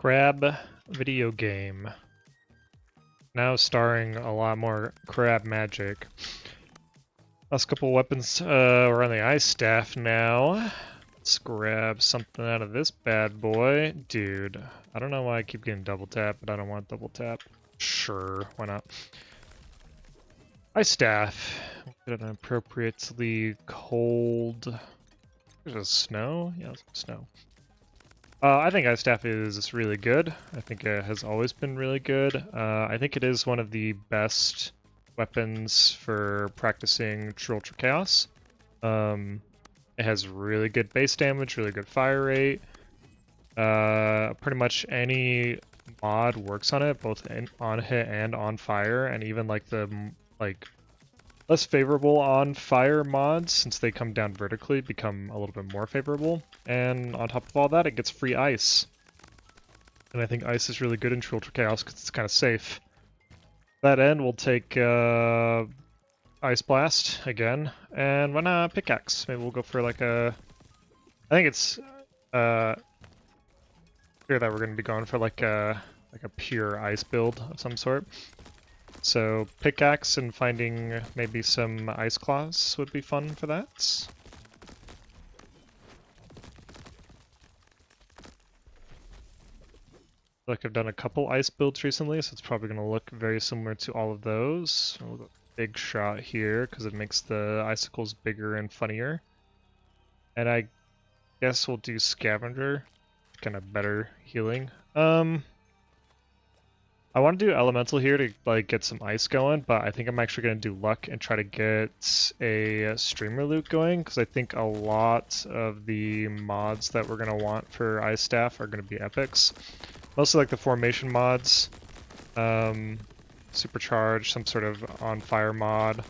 Crab video game. Now starring a lot more crab magic. Last couple weapons, we're on the ice staff now. Let's grab something out of this bad boy. Dude, I don't know why I keep getting double tap, but I don't want double tap. Sure, why not? Ice staff. Get an appropriately cold... There's snow? Yeah, snow. I think ice staff is really good. I think it has always been really good. I think it is one of the best weapons for practicing True Ultra Chaos. It has really good base damage, really good fire rate. Pretty much any mod works on it, both on hit and on fire, and even like the less favorable on fire mods, since they come down vertically, become a little bit more favorable. And on top of all that, it gets free ice. And I think ice is really good in True Ultra Chaos because it's kind of safe. That end, we'll take Ice Blast again, and why not Pickaxe? Maybe we'll go for like a... I think it's clear that we're going to be going for like a pure ice build of some sort. So Pickaxe and finding maybe some Ice Claws would be fun for that. Like I've done a couple ice builds recently, so it's probably going to look very similar to all of those. We'll go big shot here because it makes the icicles bigger and funnier. And I guess we'll do Scavenger, kind of better healing. I want to do Elemental here to like get some ice going, but I think I'm actually going to do Luck and try to get a Streamer loot going, because I think a lot of the mods that we're going to want for Ice Staff are going to be epics. Mostly like the formation mods, Supercharge, some sort of on fire mod.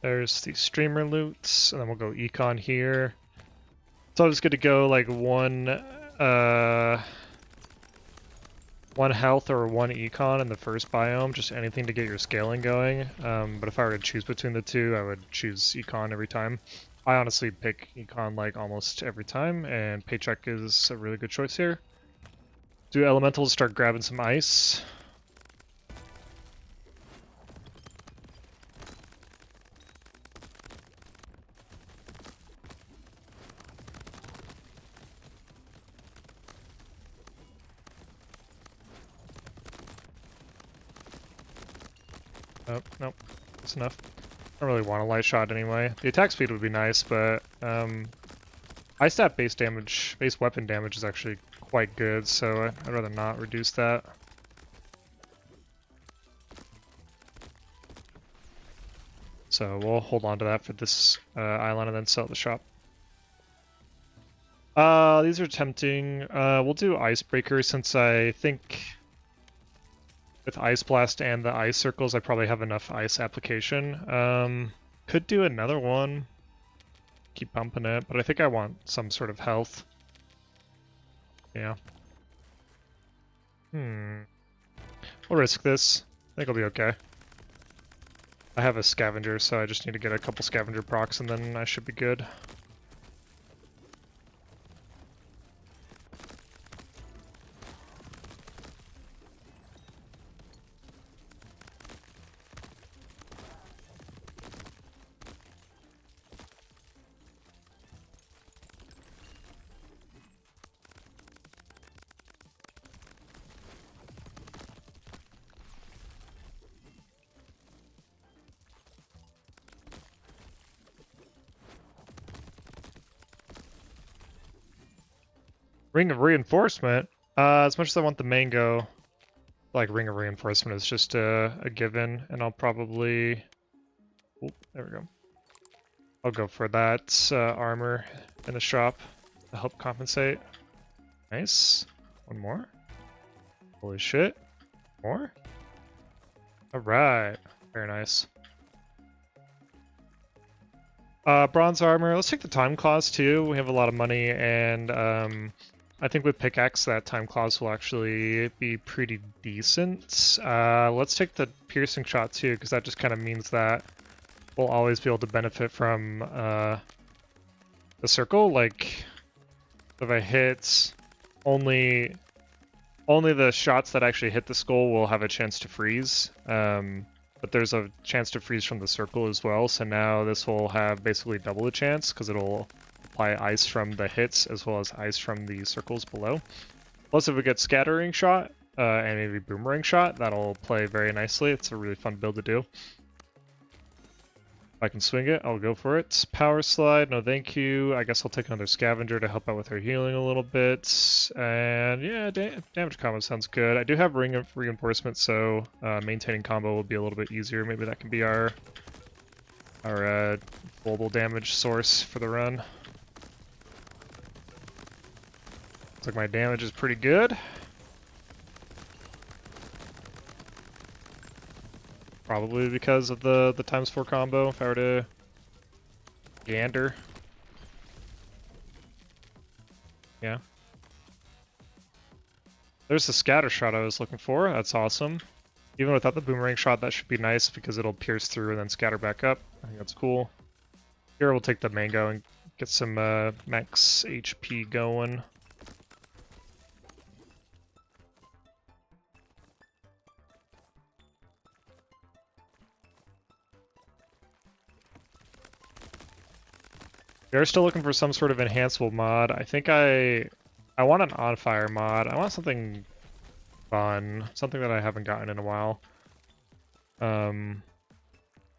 There's the streamer loots, and then we'll go econ here. So I'm just gonna go like one health or one econ in the first biome, just anything to get your scaling going. But if I were to choose between the two, I would choose econ every time. I honestly pick econ like almost every time, and Paycheck is a really good choice here. Do elementals, start grabbing some ice. Oh, nope, that's enough. I don't really want a light shot anyway. The attack speed would be nice, but ice stat base damage, base weapon damage is actually quite good, so I'd rather not reduce that. So we'll hold on to that for this island and then sell at the shop. These are tempting. We'll do Icebreaker since I think with Ice Blast and the ice circles, I probably have enough ice application. Could do another one. Keep bumping it, but I think I want some sort of health. Yeah. We'll risk this. I think I'll be okay. I have a scavenger, so I just need to get a couple scavenger procs and then I should be good. Ring of Reinforcement? As much as I want the mango, like Ring of Reinforcement is just a given, and I'll probably... Oh, there we go. I'll go for that armor in the shop to help compensate. Nice. One more. Holy shit. More? Alright. Very nice. Bronze armor. Let's take the time clause too. We have a lot of money, and I think with pickaxe, that time clause will actually be pretty decent. Let's take the piercing shot too, because that just kind of means that we'll always be able to benefit from the circle. Like, if I hit only the shots that actually hit the skull will have a chance to freeze. But there's a chance to freeze from the circle as well, so now this will have basically double the chance, because it'll apply ice from the hits as well as ice from the circles below. Plus, if we get scattering shot and maybe boomerang shot, that'll play very nicely. It's a really fun build to do. If I can swing it, I'll go for it. Power slide, no thank you. I guess I'll take another scavenger to help out with her healing a little bit. And yeah, damage combo sounds good. I do have ring of reinforcement, so maintaining combo will be a little bit easier. Maybe that can be our global damage source for the run. Looks like my damage is pretty good. Probably because of the ×4 combo, if I were to gander. Yeah. There's the scatter shot I was looking for. That's awesome. Even without the boomerang shot, that should be nice because it'll pierce through and then scatter back up. I think that's cool. Here we'll take the mango and get some max HP going. We are still looking for some sort of enhanceable mod. I think I want an on-fire mod. I want something fun, something that I haven't gotten in a while.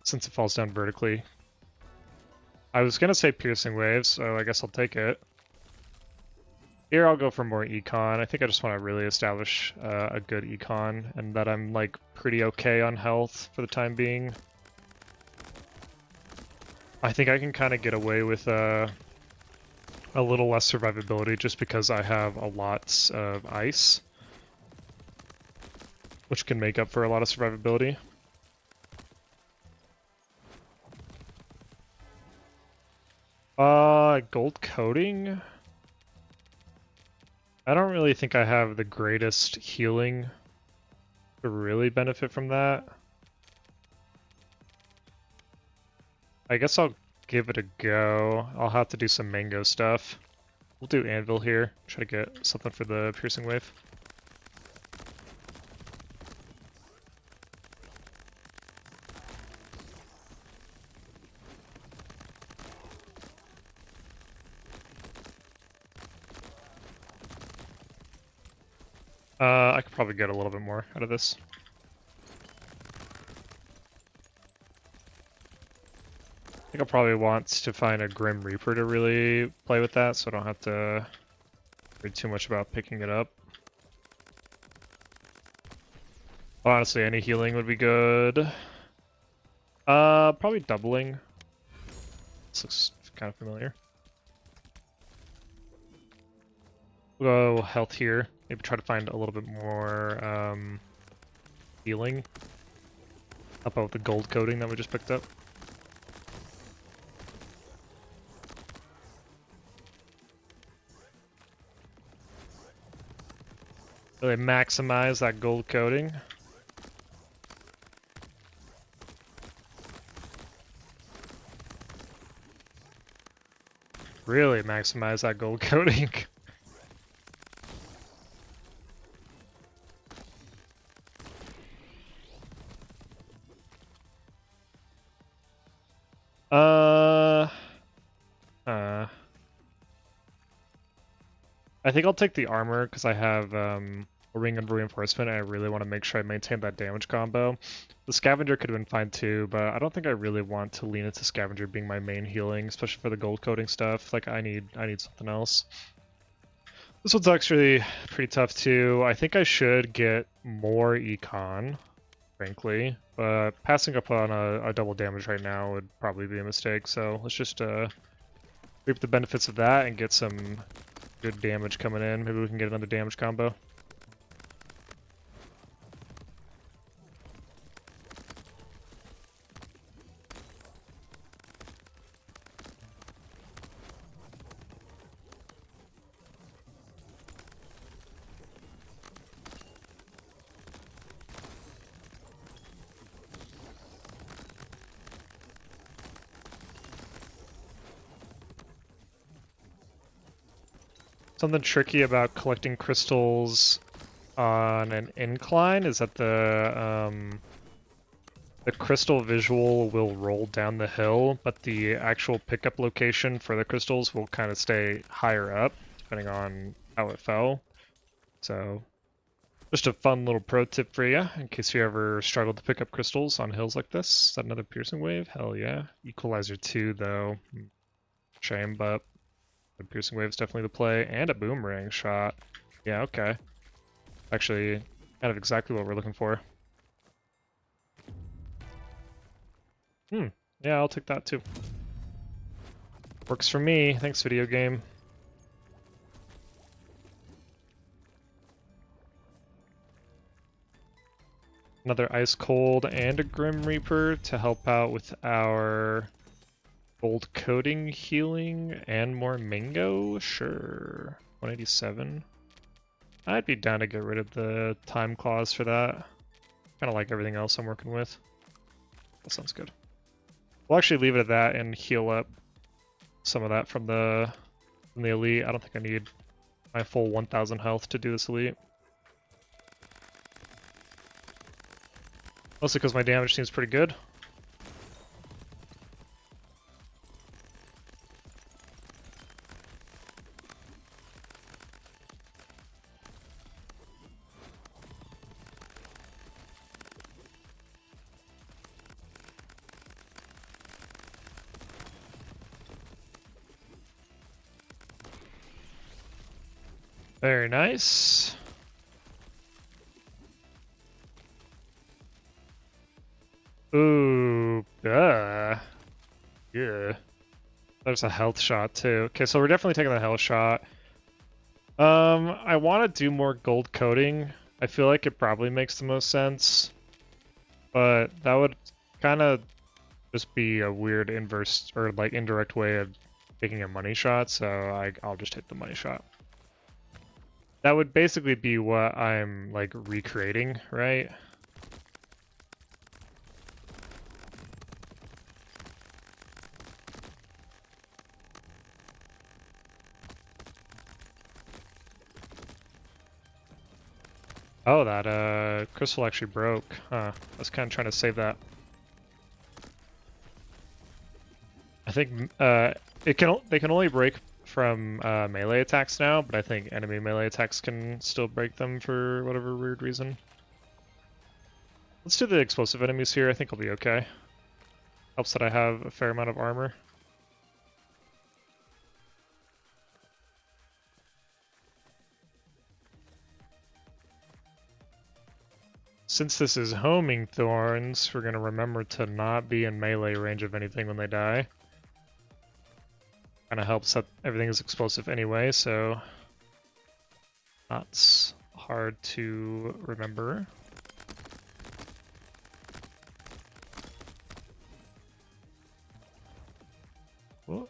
Since it falls down vertically. I was gonna say piercing waves, so I guess I'll take it. Here I'll go for more econ. I think I just want to really establish a good econ, and that I'm like pretty okay on health for the time being. I think I can kind of get away with a little less survivability just because I have a lot of ice, which can make up for a lot of survivability. Gold coating? I don't really think I have the greatest healing to really benefit from that. I guess I'll give it a go. I'll have to do some mango stuff. We'll do anvil here. Try to get something for the piercing wave. I could probably get a little bit more out of this. I think I'll probably want to find a Grim Reaper to really play with that, so I don't have to worry too much about picking it up. Honestly, any healing would be good. Probably doubling. This looks kind of familiar. We'll go health here. Maybe try to find a little bit more healing. Up out with the gold coating that we just picked up. Really maximize that gold coating. Really maximize that gold coating. I think I'll take the armor because I have a ring of reinforcement and I really want to make sure I maintain that damage combo. The scavenger could have been fine too, but I don't think I really want to lean into scavenger being my main healing, especially for the gold coating stuff. Like I need something else. This one's actually pretty tough too. I think I should get more econ, frankly, but passing up on a double damage right now would probably be a mistake. So let's just reap the benefits of that and get some good damage coming in. Maybe we can get another damage combo. Something tricky about collecting crystals on an incline is that the crystal visual will roll down the hill, but the actual pickup location for the crystals will kind of stay higher up, depending on how it fell. So, just a fun little pro tip for you, in case you ever struggle to pick up crystals on hills like this. Is that another piercing wave? Hell yeah. Equalizer 2, though. Shame, but the piercing wave is definitely the play. And a boomerang shot. Yeah, okay. Actually, kind of exactly what we're looking for. Yeah, I'll take that too. Works for me. Thanks, video game. Another Ice Cold and a Grim Reaper to help out with our gold coating healing and more mango? Sure. 187. I'd be down to get rid of the time clause for that. Kind of like everything else I'm working with. That sounds good. We'll actually leave it at that and heal up some of that from the elite. I don't think I need my full 1000 health to do this elite. Mostly because my damage seems pretty good. Very nice. Ooh, yeah. There's a health shot too. Okay, so we're definitely taking the health shot. I want to do more gold coating. I feel like it probably makes the most sense, but that would kind of just be a weird inverse or like indirect way of taking a money shot. So I'll just take the money shot. That would basically be what I'm like recreating, right? Oh, that crystal actually broke. Huh. I was kind of trying to save that. I think they can only break from melee attacks now, but I think enemy melee attacks can still break them for whatever weird reason. Let's do the explosive enemies here. I think I'll be okay. Helps that I have a fair amount of armor. Since this is homing thorns, we're going to remember to not be in melee range of anything when they die. Kind of helps that everything is explosive anyway, so not hard to remember. Whoa.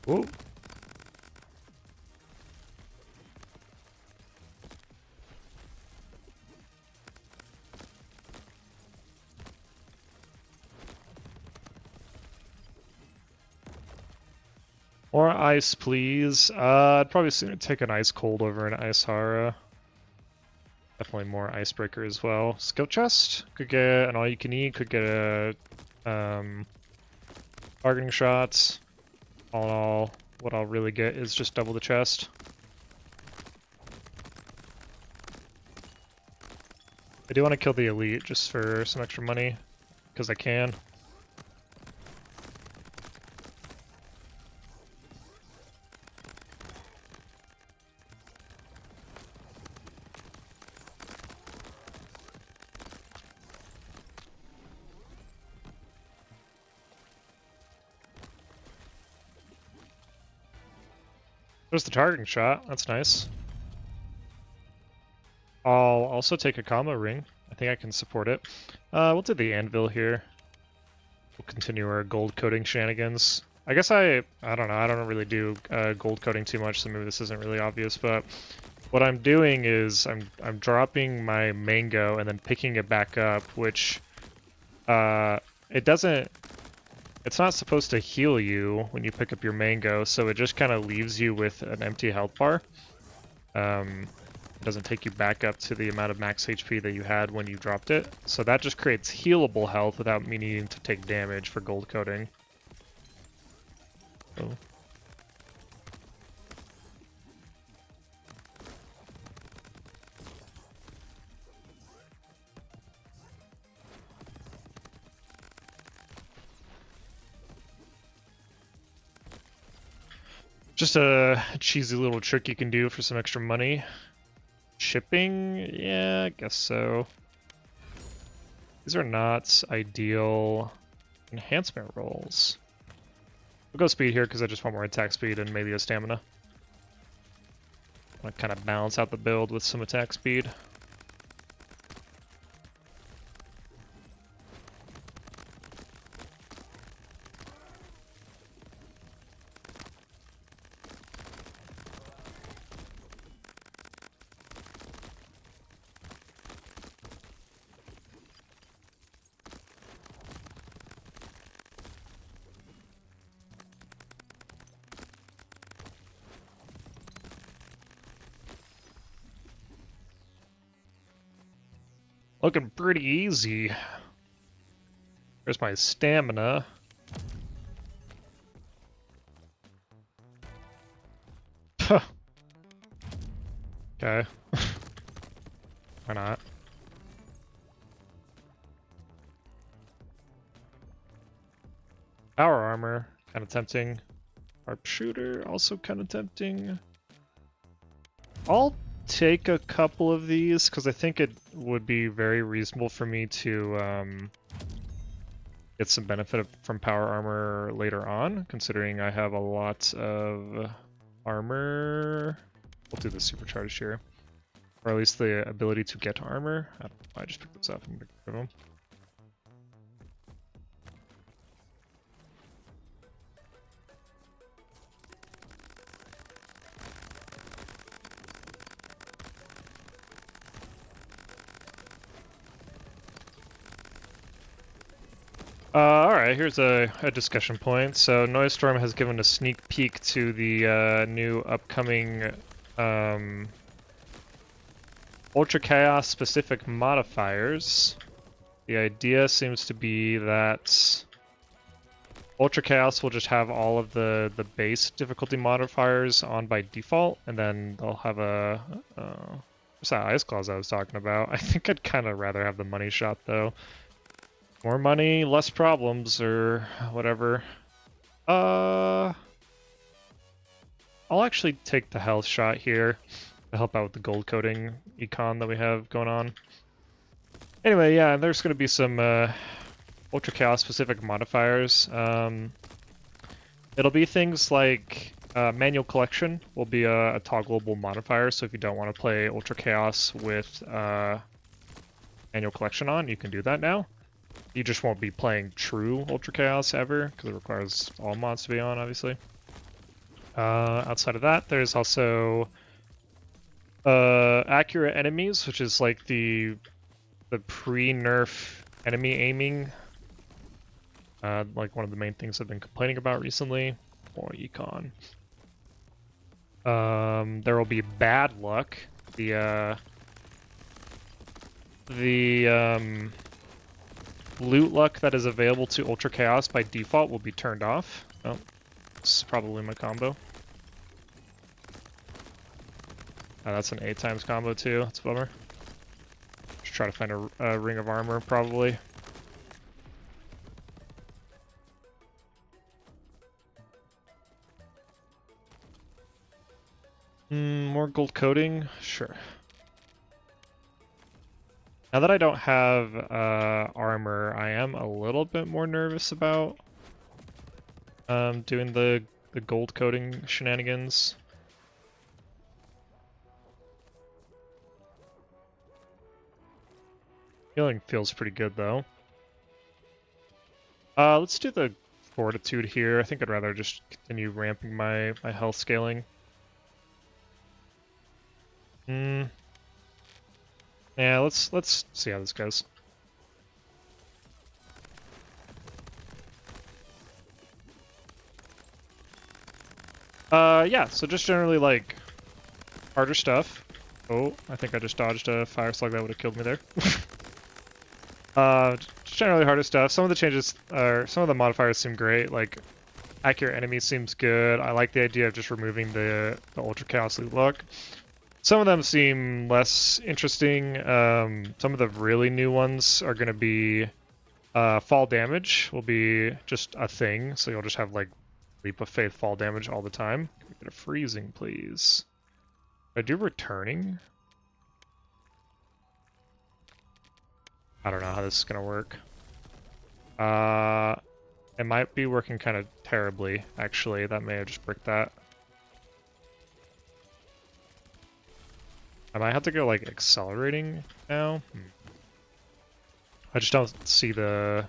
Whoa. More ice, please. I'd probably sooner take an ice cold over an ice hara. Definitely more icebreaker as well. Skill chest could get an all you can eat. Could get a targeting shots. All in all, what I'll really get is just double the chest. I do want to kill the elite just for some extra money, because I can. There's the targeting shot, that's nice. I'll also take a combo ring. I think I can support it. We'll do the anvil here. We'll continue our gold coating shenanigans. I guess I don't know, I don't really do gold coating too much, so maybe this isn't really obvious, but what I'm doing is I'm dropping my mango and then picking it back up, which it doesn't... It's not supposed to heal you when you pick up your mango, so it just kind of leaves you with an empty health bar. It doesn't take you back up to the amount of max HP that you had when you dropped it. So that just creates healable health without me needing to take damage for gold coating. Oh. Just a cheesy little trick you can do for some extra money. Shipping? Yeah, I guess so. These are not ideal enhancement rolls. We'll go speed here because I just want more attack speed and maybe a stamina. I want to kind of balance out the build with some attack speed. Looking pretty easy. There's my stamina. Okay. Why not? Power armor, kind of tempting. Sharpshooter, also kind of tempting. I'll take a couple of these because I think it would be very reasonable for me to get some benefit from power armor later on, considering I have a lot of armor. We'll do the supercharged here, or at least the ability to get armor. I just picked this up and get rid of them. Alright, here's a discussion point. So Noisestorm has given a sneak peek to the new upcoming Ultra Chaos specific modifiers. The idea seems to be that Ultra Chaos will just have all of the base difficulty modifiers on by default, and then they'll have a... what's that Ice Claws I was talking about? I think I'd kind of rather have the money shot, though. More money, less problems, or whatever. I'll actually take the health shot here to help out with the gold coating econ that we have going on. Anyway, yeah, there's going to be some Ultra Chaos specific modifiers. It'll be things like manual collection will be a toggleable modifier, so if you don't want to play Ultra Chaos with manual collection on, you can do that now. You just won't be playing true Ultra Chaos ever, because it requires all mods to be on, obviously. Outside of that, there's also accurate enemies, which is like the pre-nerf enemy aiming. Like one of the main things I've been complaining about recently. More econ. There will be bad luck. The loot luck that is available to Ultra Chaos by default will be turned off. Oh, this is probably my combo. That's an 8 times combo too. That's a bummer. Just try to find a ring of armor, probably. More gold coating? Sure. Now that I don't have armor, I am a little bit more nervous about doing the gold coating shenanigans. Healing feels pretty good though. Let's do the fortitude here. I think I'd rather just continue ramping my health scaling. Yeah, let's see how this goes. Yeah, so just generally, like, harder stuff. Oh, I think I just dodged a fire slug that would have killed me there. Just generally harder stuff. Some of the changes, some of the modifiers seem great, like, accurate enemy seems good. I like the idea of just removing the Ultra Chaos look. Some of them seem less interesting. Some of the really new ones are going to be fall damage will be just a thing, so you'll just have like Leap of Faith fall damage all the time. Can we get a freezing, please? I do returning. I don't know how this is going to work. It might be working kind of terribly, actually. That may have just bricked that. I might have to go, like, accelerating now. I just don't see the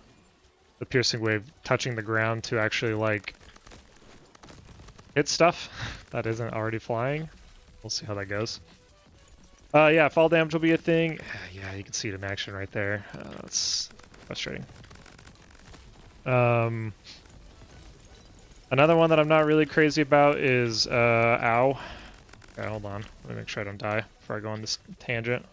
piercing wave touching the ground to actually, like, hit stuff that isn't already flying. We'll see how that goes. Yeah, fall damage will be a thing. Yeah, you can see it in action right there. That's frustrating. Another one that I'm not really crazy about is, ow. Okay, hold on. Let me make sure I don't die before I go on this tangent.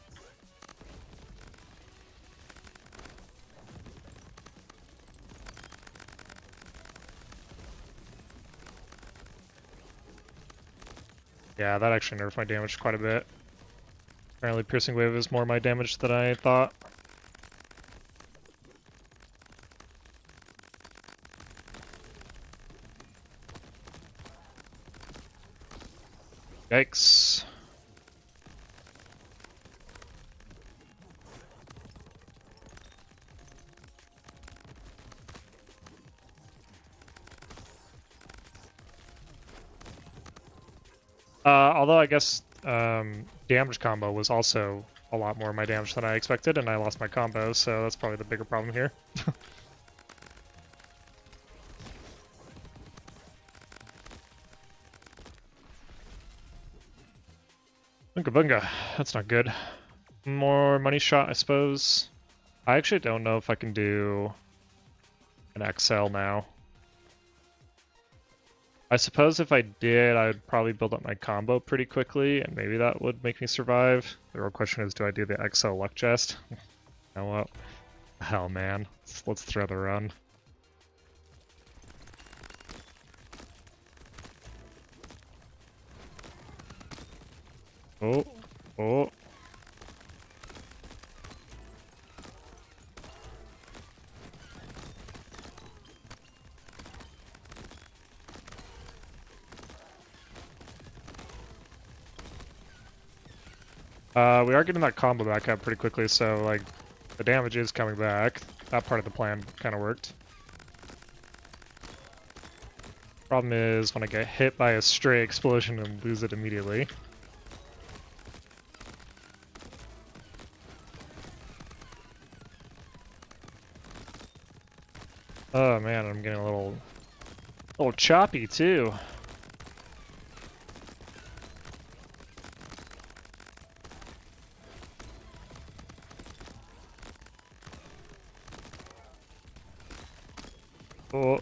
Yeah, that actually nerfed my damage quite a bit. Apparently Piercing Wave is more my damage than I thought. Yikes. Although I guess damage combo was also a lot more of my damage than I expected, and I lost my combo, so that's probably the bigger problem here. Bunga bunga, that's not good. More money shot, I suppose. I actually don't know if I can do an XL now. I suppose if I did, I would probably build up my combo pretty quickly, and maybe that would make me survive. The real question is, do I do the XL luck chest? You know what? Hell, man. Let's throw the run. Oh, oh. We are getting that combo back up pretty quickly, so, like, the damage is coming back. That part of the plan kind of worked. Problem is when I get hit by a stray explosion and lose it immediately. Oh man, I'm getting a little choppy too. Oh.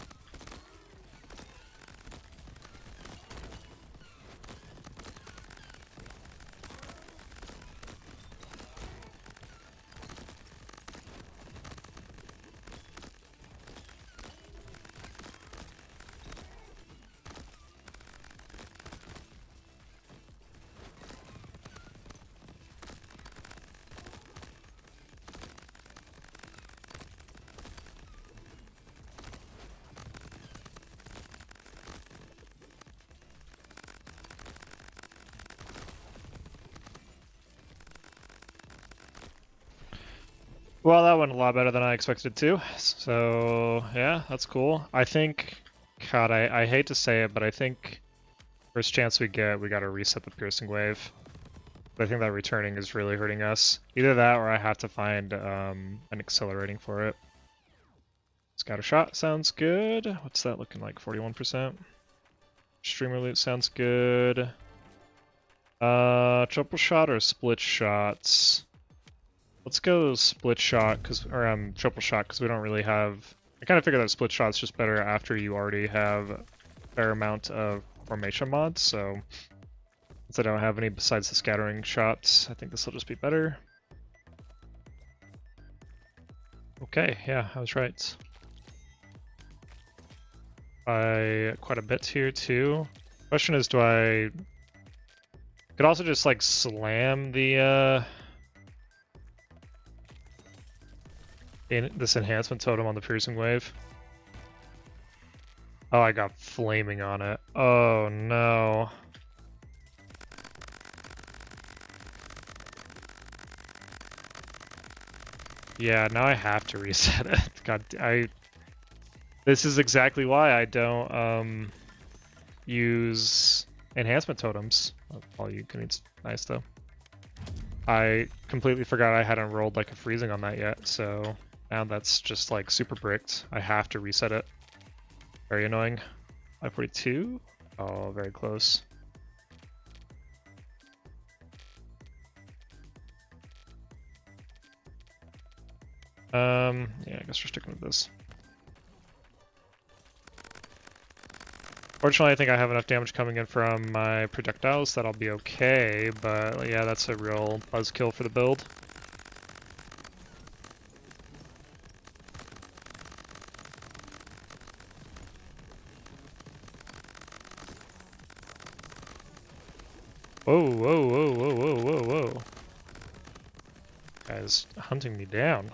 Well, that went a lot better than I expected to. So, yeah, that's cool. I think, God, I hate to say it, but I think first chance we get, we gotta reset the Piercing Wave. But I think that returning is really hurting us. Either that or I have to find an accelerating for it. Scatter Shot sounds good. What's that looking like? 41%? Streamer Loot sounds good. Triple Shot or Split Shots? Let's go split shot, or triple shot, because we don't really have... I kind of figure that split shot's just better after you already have a fair amount of formation mod, so since I don't have any besides the scattering shots, I think this will just be better. Okay, yeah, I was right. By quite a bit here too. Question is, do I could also just like slam the this enhancement totem on the piercing wave? Oh, I got flaming on it. Oh no. Yeah, now I have to reset it. God, this is exactly why I don't use enhancement totems. All you can eat's nice though. I completely forgot I hadn't rolled like a freezing on that yet, so now that's just like super bricked. I have to reset it. Very annoying. 542? Oh, very close. Yeah, I guess we're sticking with this. Fortunately, I think I have enough damage coming in from my projectiles that I'll be okay, but yeah, that's a real buzzkill for the build. Whoa, whoa, whoa, whoa, whoa, whoa, whoa. Guy's hunting me down.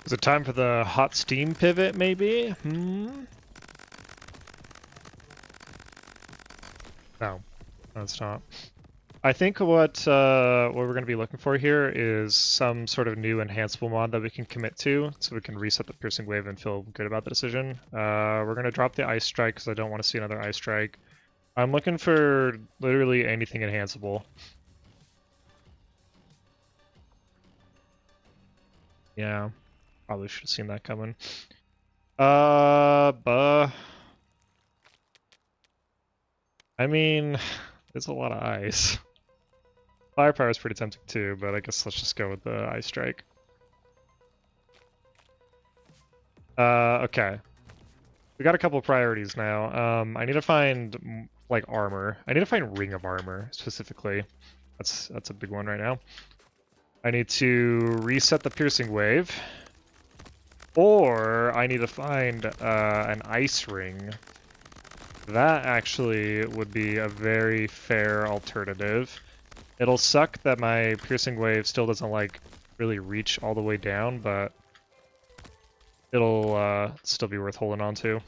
Is it time for the hot steam pivot, maybe? No, it's not. I think what we're going to be looking for here is some sort of new enhanceable mod that we can commit to, so we can reset the piercing wave and feel good about the decision. We're going to drop the ice strike because I don't want to see another ice strike. I'm looking for literally anything enhanceable. Yeah, probably should have seen that coming. I mean, it's a lot of ice. Firepower is pretty tempting too, but I guess let's just go with the ice strike. Okay. We got a couple of priorities now. I need to find like armor. I need to find ring of armor specifically. That's a big one right now. I need to reset the piercing wave, or I need to find an ice ring. That actually would be a very fair alternative. It'll suck that my piercing wave still doesn't like really reach all the way down, but it'll still be worth holding on to.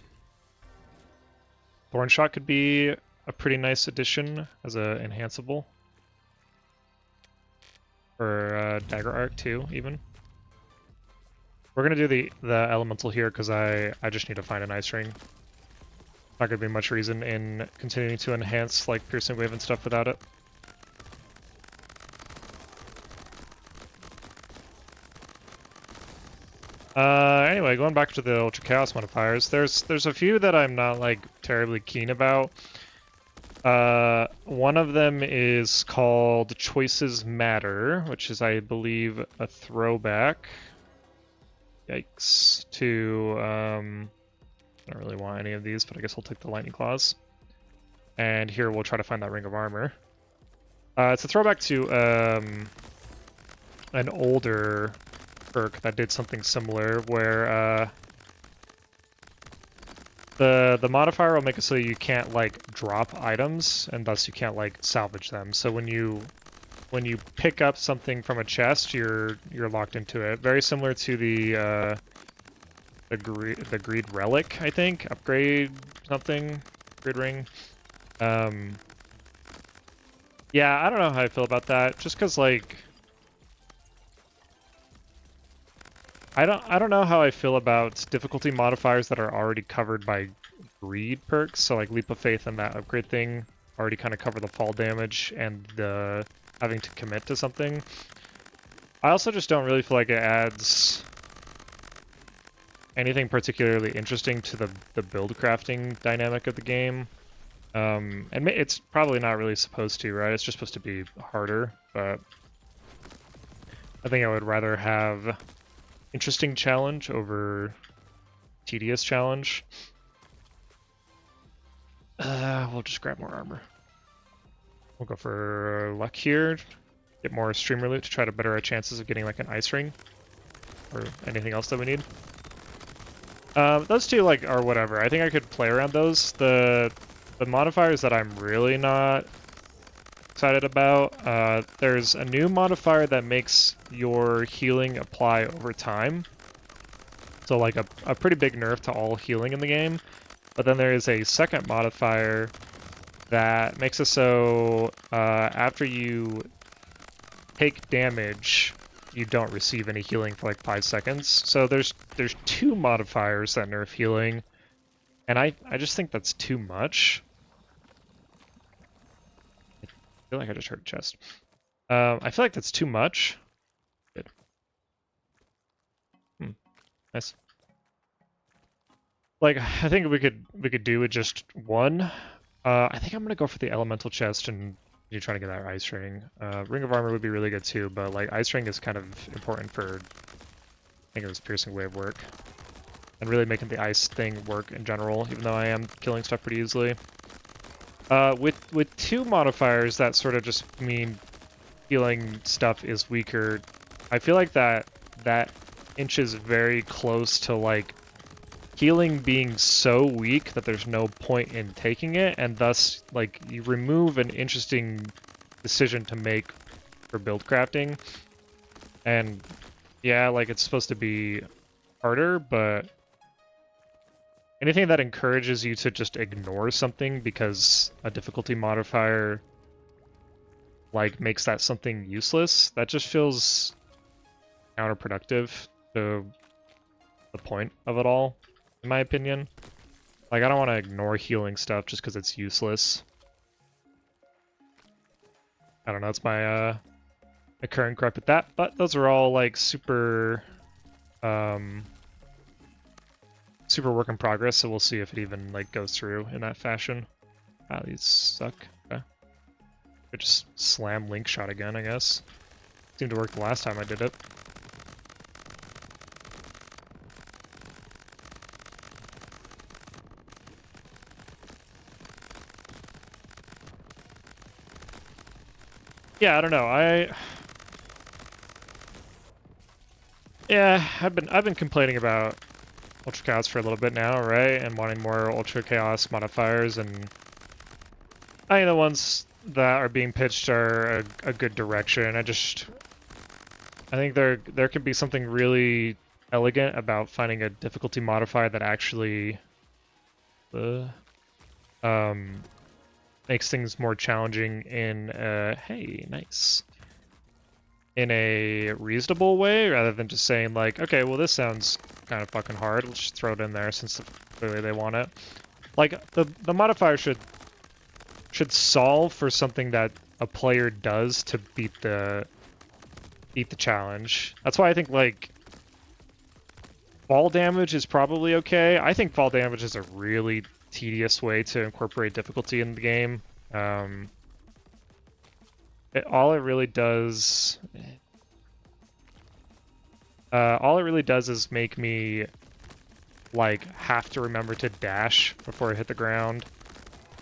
Thorn Shot could be a pretty nice addition as a enhanceable. Or Dagger Arc too, even. We're gonna do the elemental here because I just need to find an ice ring. Not gonna be much reason in continuing to enhance like piercing wave and stuff without it. Anyway, going back to the Ultra Chaos modifiers, there's a few that I'm not like terribly keen about. One of them is called Choices Matter, which is, I believe, a throwback. Yikes. To, I don't really want any of these, but I guess I'll take the Lightning Claws. And here we'll try to find that Ring of Armor. It's a throwback to, an older perk that did something similar, where, the modifier will make it so you can't like drop items, and thus you can't like salvage them. So when you pick up something from a chest, you're locked into it. Very similar to the Greed Relic, I think. Upgrade something. Grid Ring. Yeah, I don't know how I feel about that. Just because like I don't know how I feel about difficulty modifiers that are already covered by greed perks. So like Leap of Faith and that upgrade thing already kind of cover the fall damage and the having to commit to something. I also just don't really feel like it adds anything particularly interesting to the build crafting dynamic of the game. And it's probably not really supposed to, right? It's just supposed to be harder, but I think I would rather have interesting challenge over tedious challenge. We'll just grab more armor. We'll go for luck here. Get more streamer loot to try to better our chances of getting like an ice ring or anything else that we need. Those two like are whatever. I think I could play around those. The modifiers that I'm really not excited about, there's a new modifier that makes your healing apply over time. So like a pretty big nerf to all healing in the game. But then there is a second modifier that makes it so after you take damage, you don't receive any healing for like 5 seconds. So there's two modifiers that nerf healing, and I just think that's too much. I feel like I just heard a chest. I feel like that's too much. Good. Nice. Like, I think we could do with just one. I think I'm gonna go for the elemental chest and you trying to get that ice ring. Ring of armor would be really good too, but like ice ring is kind of important for, I think it was piercing wave work and really making the ice thing work in general. Even though I am killing stuff pretty easily. With two modifiers that sort of just mean healing stuff is weaker. I feel like that inches very close to like healing being so weak that there's no point in taking it, and thus like you remove an interesting decision to make for build crafting. And yeah, like it's supposed to be harder, but anything that encourages you to just ignore something because a difficulty modifier like makes that something useless, that just feels counterproductive to the point of it all, in my opinion. Like, I don't want to ignore healing stuff just because it's useless. I don't know, it's my my current gripe with that, but those are all like super super work in progress, so we'll see if it even like goes through in that fashion. Ah, these suck. Okay. Could just slam link shot again, I guess. Seemed to work the last time I did it. Yeah, I don't know. Yeah, I've been complaining about Ultra Chaos for a little bit now, right? And wanting more Ultra Chaos modifiers, and I think the ones that are being pitched are a good direction. I think there could be something really elegant about finding a difficulty modifier that actually makes things more challenging in hey, nice. In a reasonable way, rather than just saying like, okay, well this sounds kind of fucking hard, let's just throw it in there since clearly they want it. Like the modifier should solve for something that a player does to beat the challenge. That's why I think like fall damage is probably okay. I think fall damage is a really tedious way to incorporate difficulty in the game. All it really does is make me like have to remember to dash before I hit the ground.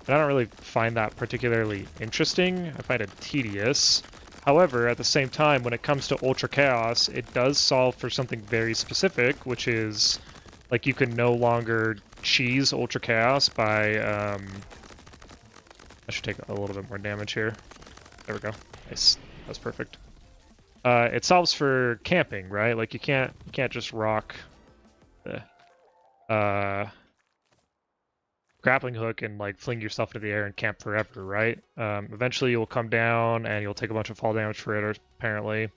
And I don't really find that particularly interesting. I find it tedious. However, at the same time, when it comes to Ultra Chaos, it does solve for something very specific, which is like you can no longer cheese Ultra Chaos by I should take a little bit more damage here. There we go. Nice. That's perfect. It solves for camping, right? Like you can't just rock the grappling hook and like fling yourself into the air and camp forever, right? Eventually you'll come down and you'll take a bunch of fall damage for it, apparently.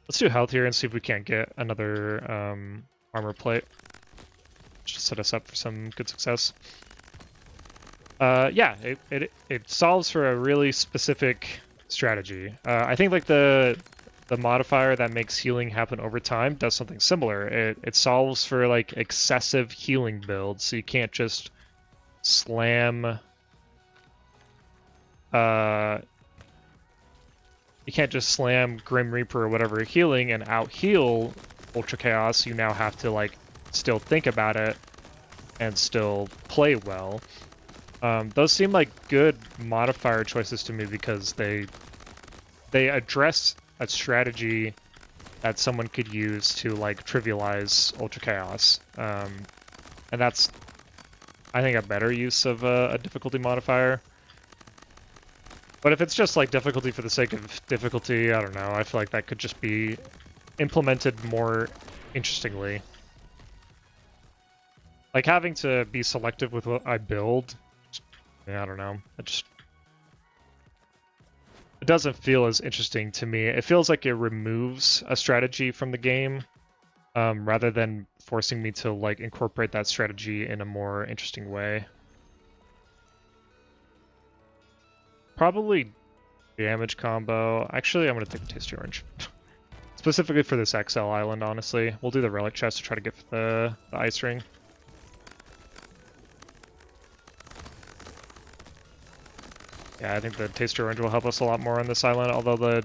Let's do health here and see if we can't get another armor plate. Just set us up for some good success. Yeah, it solves for a really specific strategy. I think like the modifier that makes healing happen over time does something similar. It solves for like excessive healing builds, so you can't just slam you can't just slam Grim Reaper or whatever healing and out heal Ultra Chaos. You now have to like still think about it and still play well. Those seem like good modifier choices to me because they address a strategy that someone could use to like trivialize Ultra Chaos, and that's I think a better use of a difficulty modifier. But if it's just like difficulty for the sake of difficulty, I don't know. I feel like that could just be implemented more interestingly. Like having to be selective with what I build, yeah, I don't know. It doesn't feel as interesting to me. It feels like it removes a strategy from the game, rather than forcing me to like incorporate that strategy in a more interesting way. Probably damage combo. Actually, I'm gonna take the Tasty Orange. Specifically for this XL island, honestly. We'll do the Relic Chest to try to get the Ice Ring. Yeah, I think the Taster Orange will help us a lot more on this island, although the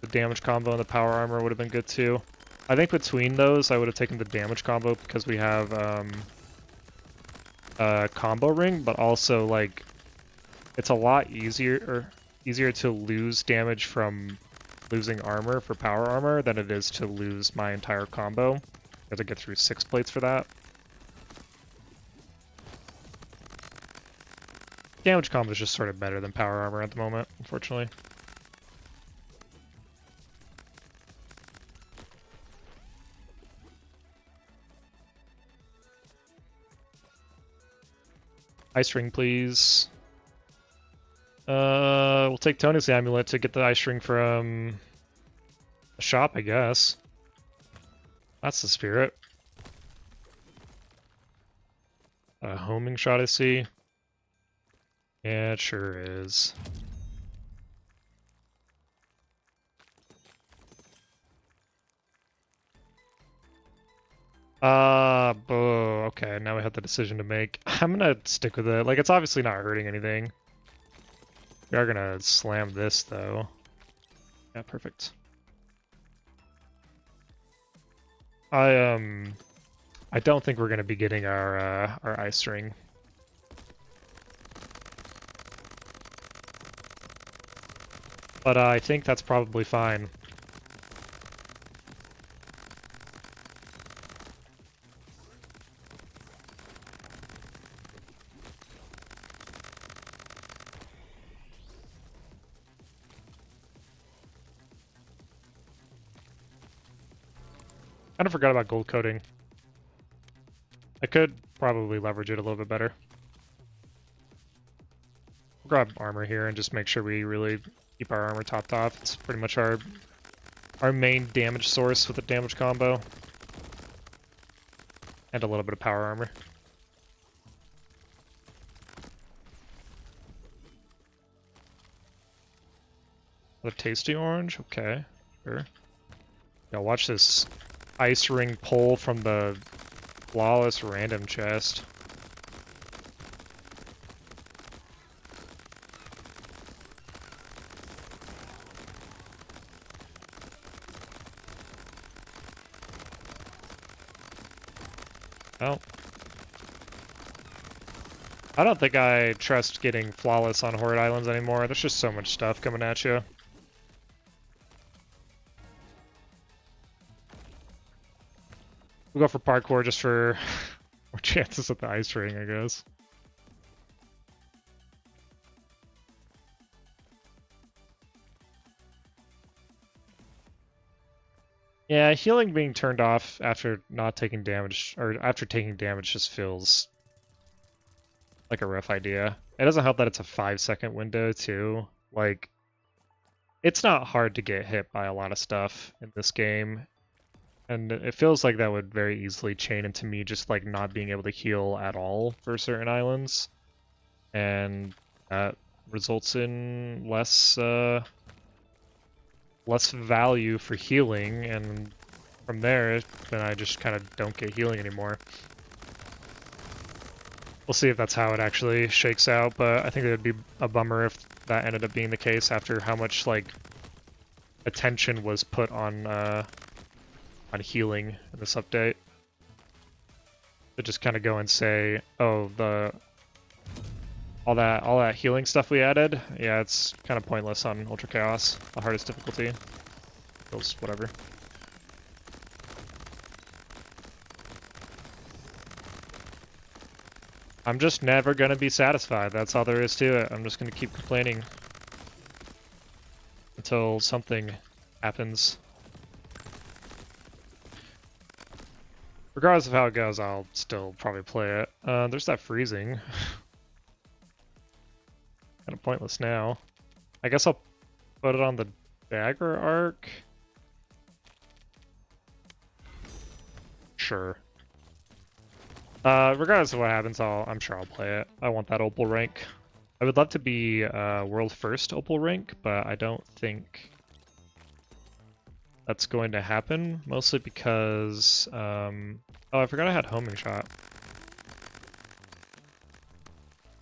damage combo and the power armor would have been good too. I think between those, I would have taken the damage combo because we have a combo ring, but also like it's a lot easier to lose damage from losing armor for power armor than it is to lose my entire combo. I have to get through 6 plates for that. Damage combo is just sort of better than power armor at the moment, unfortunately. Ice ring, please. We'll take Tony's amulet to get the ice ring from the shop, I guess. That's the spirit. A homing shot, I see. Yeah, it sure is. Okay, now we have the decision to make. I'm gonna stick with it. Like, it's obviously not hurting anything. We are gonna slam this, though. Yeah, perfect. I don't think we're gonna be getting our ice ring. But I think that's probably fine. Kind of forgot about gold coating. I could probably leverage it a little bit better. We'll grab armor here and just make sure we really keep our armor topped off. It's pretty much our main damage source with the damage combo. And a little bit of power armor. Another tasty orange? Okay, sure. Yeah, watch this ice ring pull from the flawless random chest. Oh. I don't think I trust getting flawless on Horde Islands anymore. There's just so much stuff coming at you. We'll go for parkour just for more chances at the ice ring, I guess. Yeah, healing being turned off after not taking damage, or after taking damage just feels like a rough idea. It doesn't help that it's a 5-second window, too. Like, it's not hard to get hit by a lot of stuff in this game. And it feels like that would very easily chain into me just like not being able to heal at all for certain islands. and that results in less value for healing, and from there, then I just kind of don't get healing anymore. We'll see if that's how it actually shakes out, but I think it would be a bummer if that ended up being the case after how much, like, attention was put on healing in this update. To just kind of go and say, oh, all that healing stuff we added, yeah, it's kind of pointless on Ultra Chaos, the hardest difficulty. Feels whatever. I'm just never gonna be satisfied. That's all there is to it. I'm just gonna keep complaining until something happens. Regardless of how it goes, I'll still probably play it. There's that freezing. Kind of pointless now. I guess I'll put it on the dagger arc. Sure. Regardless of what happens, I'm sure I'll play it. I want that opal rank. I would love to be world first opal rank, but I don't think that's going to happen. Mostly because, oh, I forgot I had homing shot.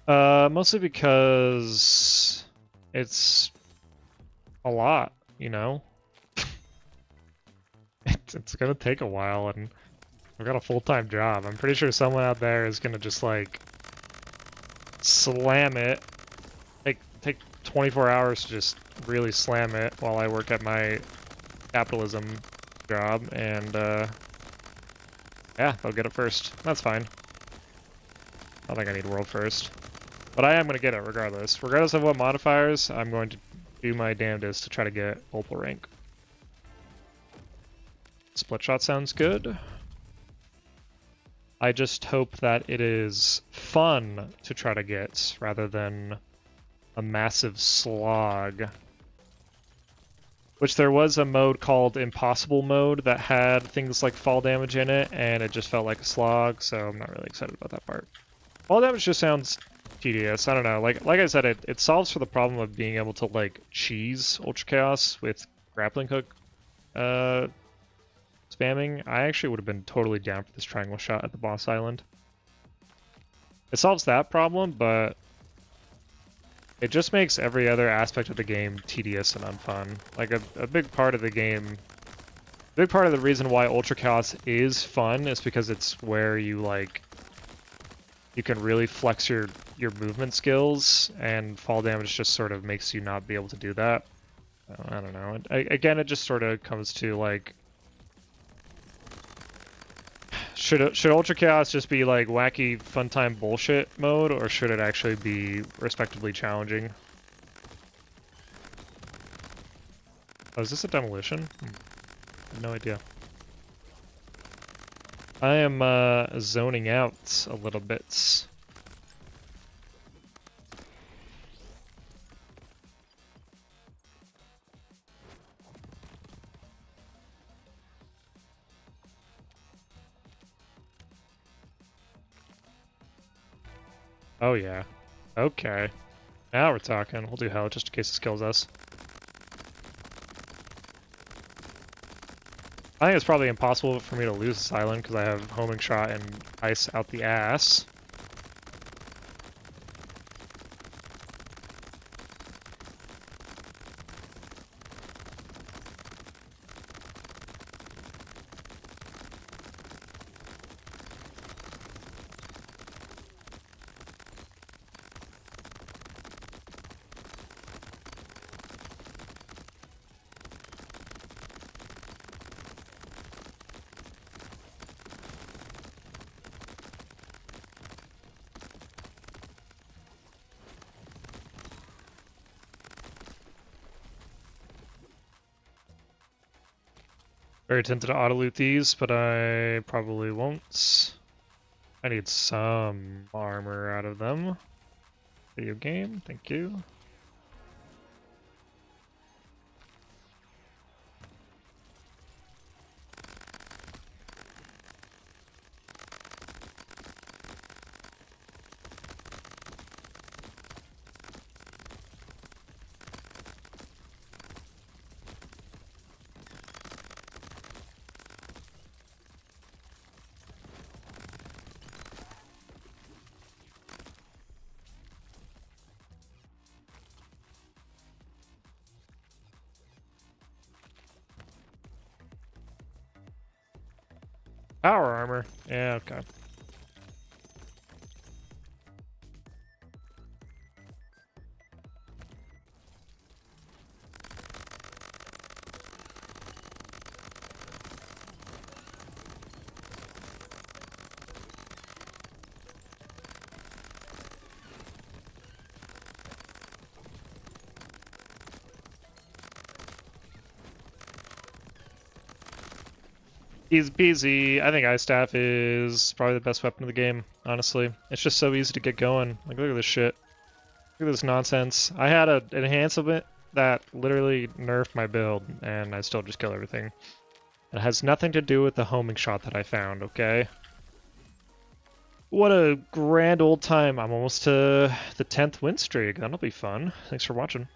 Mostly because it's a lot, you know? It's gonna take a while, and I've got a full-time job. I'm pretty sure someone out there is gonna just, like, slam it. Take 24 hours to just really slam it while I work at my capitalism job, and, yeah, they'll get it first. That's fine. I don't think I need world first. But I am gonna get it regardless. Regardless of what modifiers, I'm going to do my damnedest to try to get opal rank. Split shot sounds good. I just hope that it is fun to try to get, rather than a massive slog. Which there was a mode called Impossible Mode that had things like fall damage in it, and it just felt like a slog, so I'm not really excited about that part. Fall damage just sounds tedious. I don't know. Like I said, it solves for the problem of being able to, like, cheese Ultra Chaos with grappling hook spamming. I actually would have been totally down for this triangle shot at the boss island. It solves that problem, but it just makes every other aspect of the game tedious and unfun. Like, a big part of the game, a big part of the reason why Ultra Chaos is fun is because it's where you, like, you can really flex your movement skills, and fall damage just sort of makes you not be able to do that. I don't know. Again, it just sort of comes to, like, should Ultra Chaos just be, like, wacky fun time bullshit mode, or should it actually be respectively challenging? Oh, is this a demolition? I have no idea. I am zoning out a little bit. Oh yeah. Okay. Now we're talking. We'll do hell just in case this kills us. I think it's probably impossible for me to lose this island because I have homing shot and ice out the ass. Very tempted to auto-loot these, but I probably won't. I need some armor out of them. Video game, thank you. Power armor. Yeah, okay. Easy peasy. I think Ice Staff is probably the best weapon of the game, honestly. It's just so easy to get going. Like, look at this shit. Look at this nonsense. I had an enhancement that literally nerfed my build, and I still just kill everything. It has nothing to do with the homing shot that I found, okay? What a grand old time. I'm almost to the 10th win streak. That'll be fun. Thanks for watching.